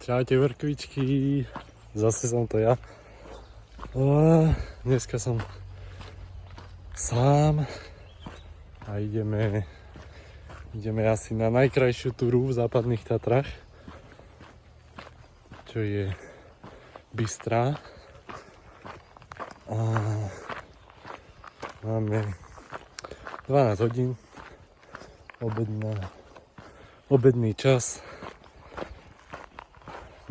Čaute vrkvičky, zase som to ja. Dneska som sám a ideme asi na najkrajšiu túru v západných Tatrách, čo je Bystrá. A máme 12 hodín, obedný čas.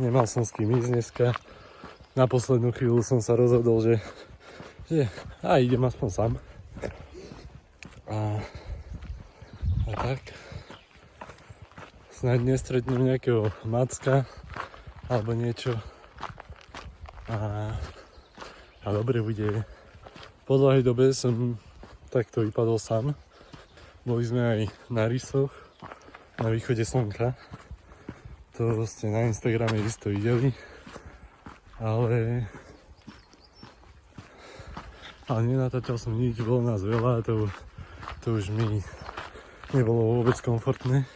Nemal som s kým ísť dneska. Na poslednú chvíľu som sa rozhodol, že idem aspoň sám. A tak. Snáď nestretnem nejakého macka alebo niečo. A dobre bude. Po dlhej dobe som takto vypadol sám. Boli sme aj na rysoch, na východe slnka. To ste na Instagrame isto videli, ale nenatáčal som nič, bolo nás veľa, to už mi nebolo vôbec komfortné.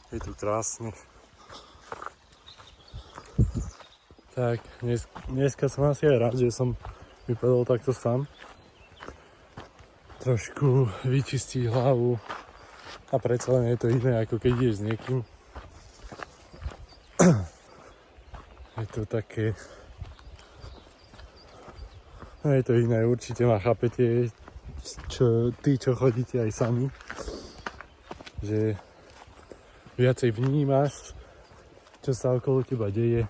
Je tu krásne. Tak, dneska som asi aj rád, že som vypadol takto sám. Trošku vyčistiť hlavu a predsa len je to iné, ako keď ideš s niekým. Je to také... je to iné, určite ma chápete, tí, čo chodíte aj sami. Že viacej vnímaš, čo sa okolo teba deje,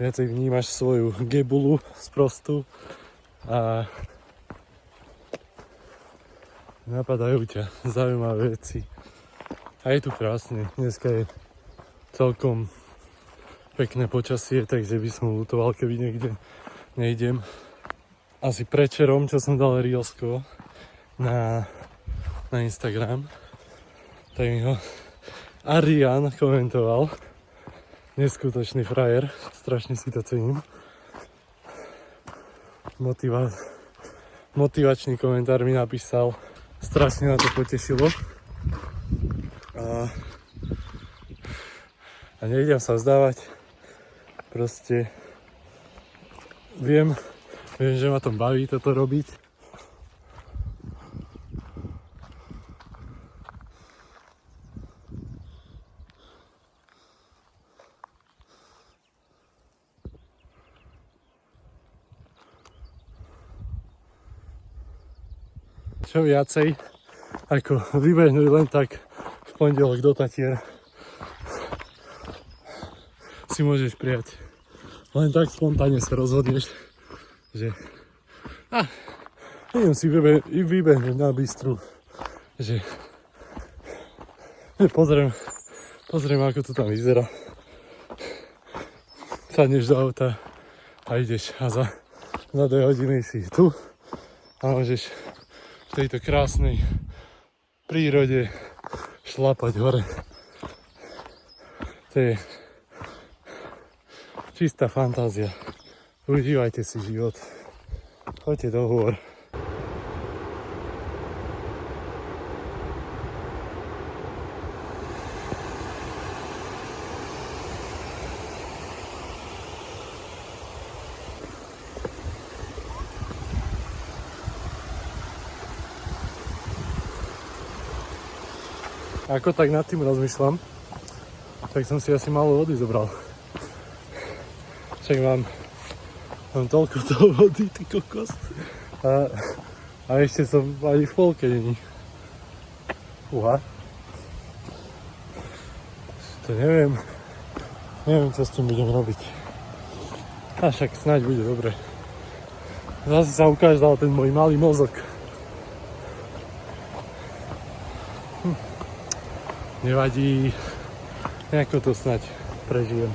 viacej vnímaš svoju gebulu sprostu a napadajú ťa zaujímavé veci. A je tu krásne, dneska je celkom pekné počasie, takže by som ľutoval, keby niekde nejdem. Asi predčerom, čo som dal reelsko na Instagram, tak mi ho Arian komentoval. Neskutočný frajer, strašne si to cením. Motivačný komentár mi napísal, strašne ma to potešilo. A nejdem sa vzdávať. Proste viem, že ma to baví toto robiť. Čo viacej, ako vybehnúť len tak v pondelok do Tatier, si môžeš prijať. Len tak spontánne sa rozhodneš, že idem si vybehnúť na Bystru, že pozriem, ako to tam vyzerá. Sadneš do auta a ideš a za 2 hodiny si tu a môžeš v tejto krásnej prírode šlapať hore. To je čistá fantázia. Užívajte si život. Choďte do hôr. Ako tak nad tým rozmýšľam, tak som si asi málo vody zobral. Však mám toľko toho vody, ty kokos. A ešte som ani v polke není. Fúha. To neviem, čo s tým budem robiť. A však snáď bude dobre. Zase sa ukázal ten môj malý mozog. Nevadí, nejako to snáď prežijem.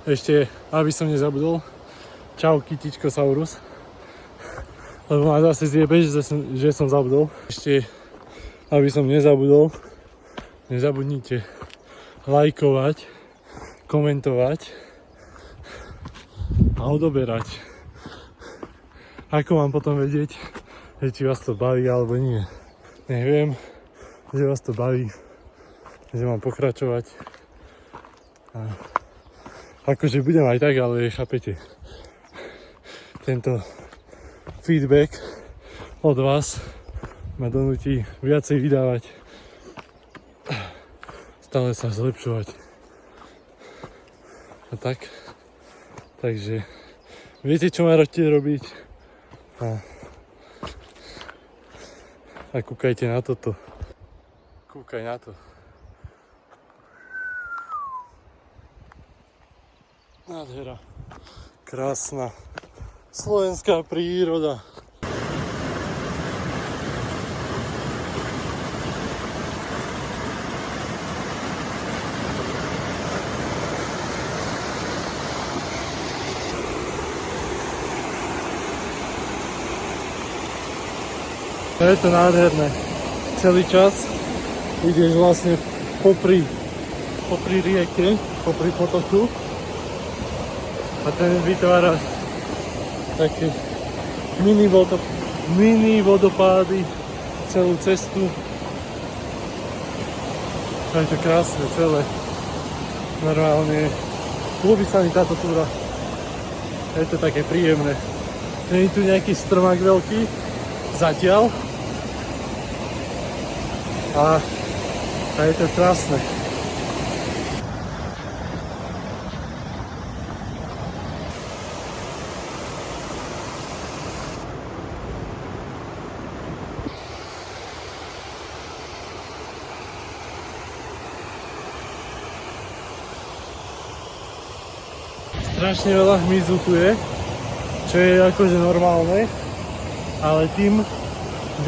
Ešte, aby som nezabudol, čau Kytičkosaurus, lebo ma zase zjebe, že som zabudol. Ešte, aby som nezabudol, nezabudnite lajkovať, komentovať a odoberať. Ako mám potom vedieť, že či vás to baví alebo nie. Neviem, že vás to baví, že mám pokračovať. A akože budem aj tak, ale chápete, tento feedback od vás ma donúti viacej vydávať, stále sa zlepšovať. A tak, takže viete, čo máte robiť a kúkajte na toto. Kúkaj na to. Nádhera. Krásna slovenská príroda. Je to nádherné. Celý čas ideš vlastne popri rieke, popri potoku a ten vytvára také mini vodopády celú cestu. A je to krásne celé. Normálne ľúbi sa mi táto túra. Je to také príjemné. Nie je tu nejaký strmák veľký zatiaľ. A je to krásne. Strašne veľa hmyzu tu je, čo je akože normálne, ale tým,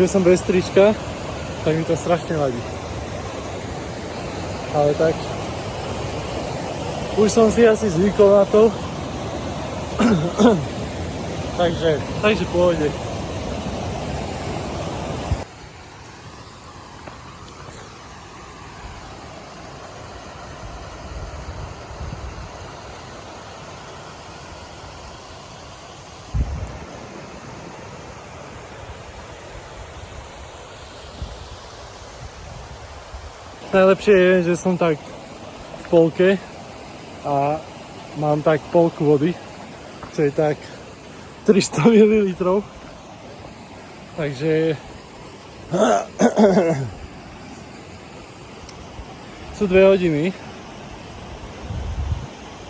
že som bez trička, tak mi to strašne vadí. Ale tak, už som si asi zvykol na to, takže pôjde. Najlepšie je, že som tak v polke a mám tak polku vody, čo je tak 300 ml. Takže sú 2 hodiny.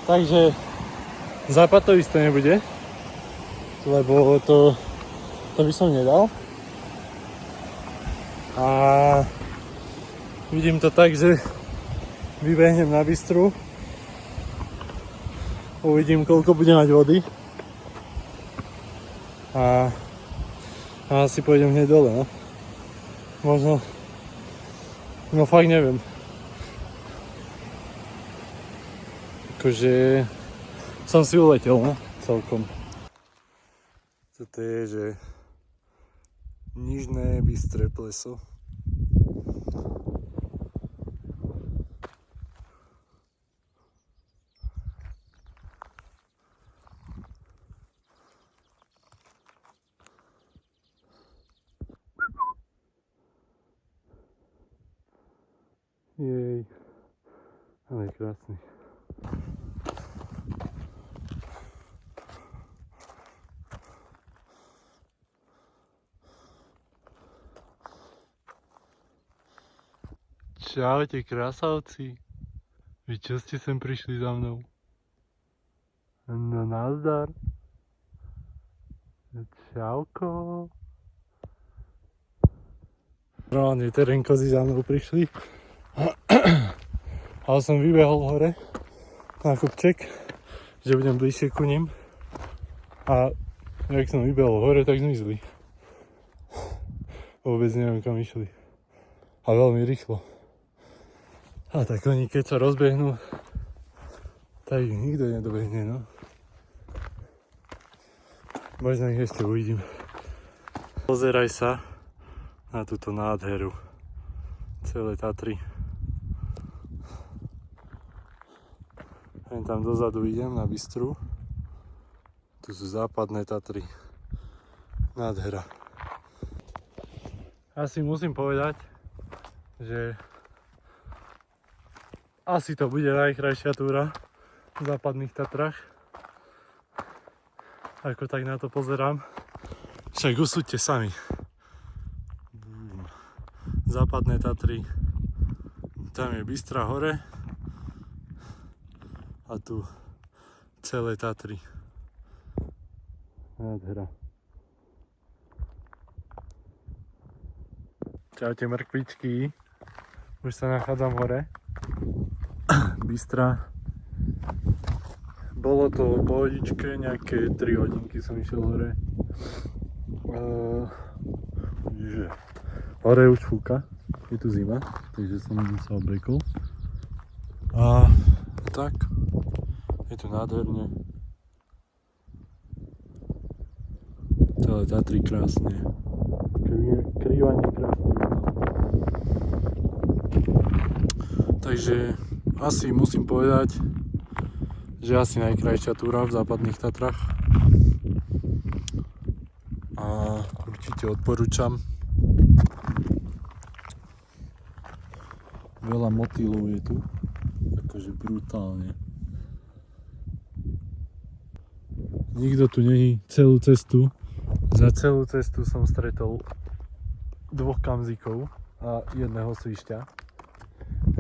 Takže západ to isté nebude, lebo to by som nedal. A vidím to tak, že vybehnem na Bystru, uvidím, koľko bude mať vody a asi pôjdem hneď dole, no. Možno, no fakt neviem. Akože som si uletel, no, celkom. Toto je, že Nižné Bystré pleso. Jej, ale je krásny. Čaute krásavci, vy čo ste sem prišli za mnou? No nazdar. Čauko. Normálne terén kozy za mnou prišli. Ale som vybehol hore na kopček, že budem bližšie ku nim. A jak som vybehol hore, tak zmizli. Vôbec neviem, kam išli. A veľmi rýchlo. A tak oni keď sa rozbehnú, Tak nikto nedobehne, no. Možno ich ešte uvidím. Pozeraj sa na túto nádheru. Celé Tatry. Len tam dozadu idem na Bystru. Tu sú západné Tatry. Nádhera. Asi musím povedať, že asi to bude najkrajšia túra v západných Tatrách. Ako tak na to pozerám. Však usúďte sami. Západné Tatry. Tam je Bystra hore. A tu celé Tatry. Nádhera. Čaute mrkvičky. Už sa nachádzam hore. Bystra. Bolo to pohodičke, nejaké 3 hodinky som išiel hore. Hore už fúka, je tu zima, takže som sa obliekol. A tak, je tu nádherne. Celé Tatry krásne. Krývanie krásne. Takže asi musím povedať, že asi najkrajšia túra v západných Tatrách. A určite odporúčam. Veľa motýlov je tu, akože brutálne. Nikto tu není celú cestu. Za celú cestu som stretol 2 kamzíkov a 1 svišťa.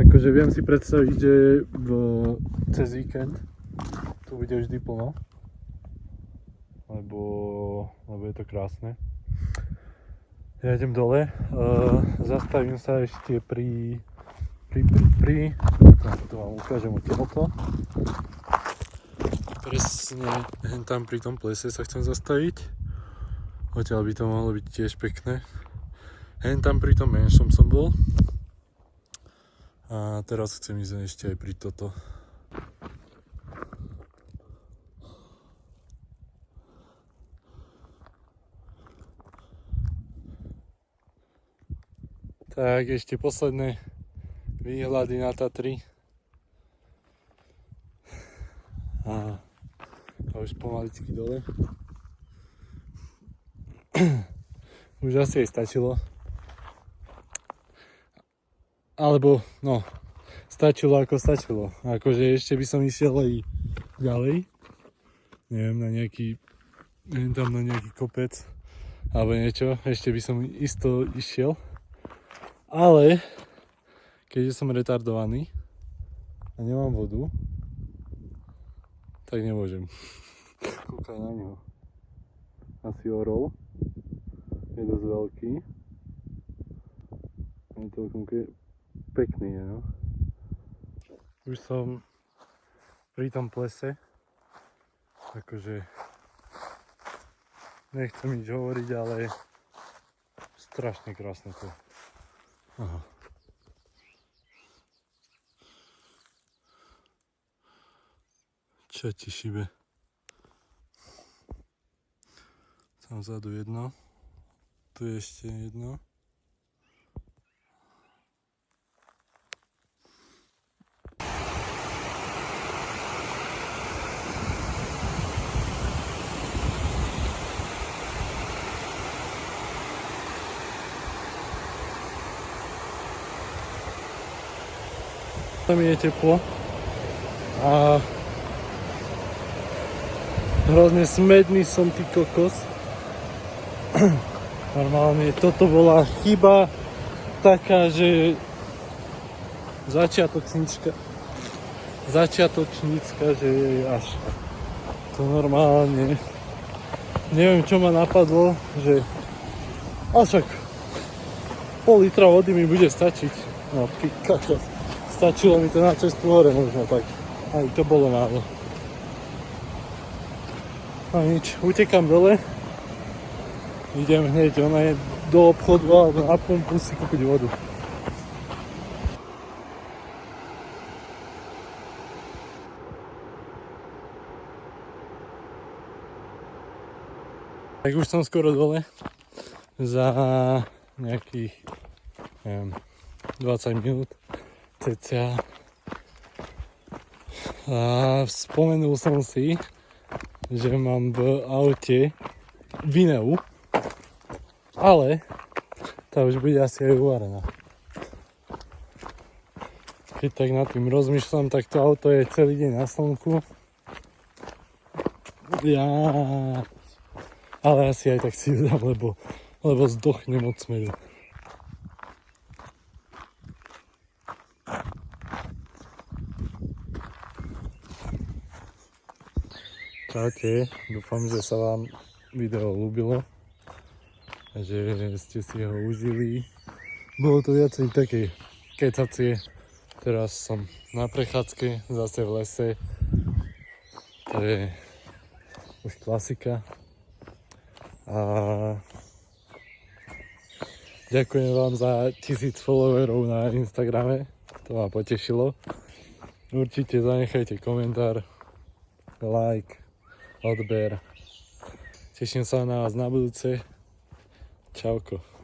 Akože viem si predstaviť, že cez víkend tu bude vždy plno, lebo je to krásne. Ja idem dole, zastavím sa ešte pri tak to vám ukážem odtiaľto. Presne tam pri tom plese sa chcem zastaviť. Odtiaľ by to mohlo byť tiež pekné. Tam pri tom menšom som bol. A teraz chcem ísť ešte aj pri toto. Tak ešte posledné výhľady na Tatry. A už pomaličky dole. Už asi aj stačilo. Alebo, no, stačilo ako stačilo. Akože ešte by som išiel aj ďalej. Neviem, tam na nejaký kopec. Alebo niečo. Ešte by som isto išiel. Ale, keďže som retardovaný a nemám vodu, tak nemôžem. Kúkaj na neho. Asi orol. Je dosť veľký. Je celkom pekný, no. Už som pri tom plese. Akože nechcem nič hovoriť, ale strašne krásne to. Aha. Čo ti šibe? Tam vzadu jedno. Tu je ešte jedno. Tam je teplo a hrozne smedný som, ty kokos. Normálne toto bola chyba taká, že začiatočnícka, že až to normálne neviem, čo ma napadlo, že však pol litra vody mi bude stačiť. No, ty kokos. Stačilo mi to na cestu hore možno, tak aj to bolo málo. A nič, utekam dole. Idem hneď do obchodu alebo na pumpu si kúpiť vodu. Tak už som skoro dole. Za nejakých 20 minút cca. A spomenul som si, že mám v aute Vineu, ale tá už bude asi aj uvarená. Keď tak nad tým rozmýšľam, tak to auto je celý deň na slnku. Ale asi aj tak si ju dám, lebo zdochnem od smedu. Čaute, dúfam, že sa vám video ľúbilo a že ste si ho užili. Bolo to viacej také kecacie. Teraz som na prechádzke, zase v lese. To je už klasika. A ďakujem vám za 1000 followerov na Instagrame. To ma potešilo. Určite zanechajte komentár, like, odber. Teším sa na vás na budúce. Čauko.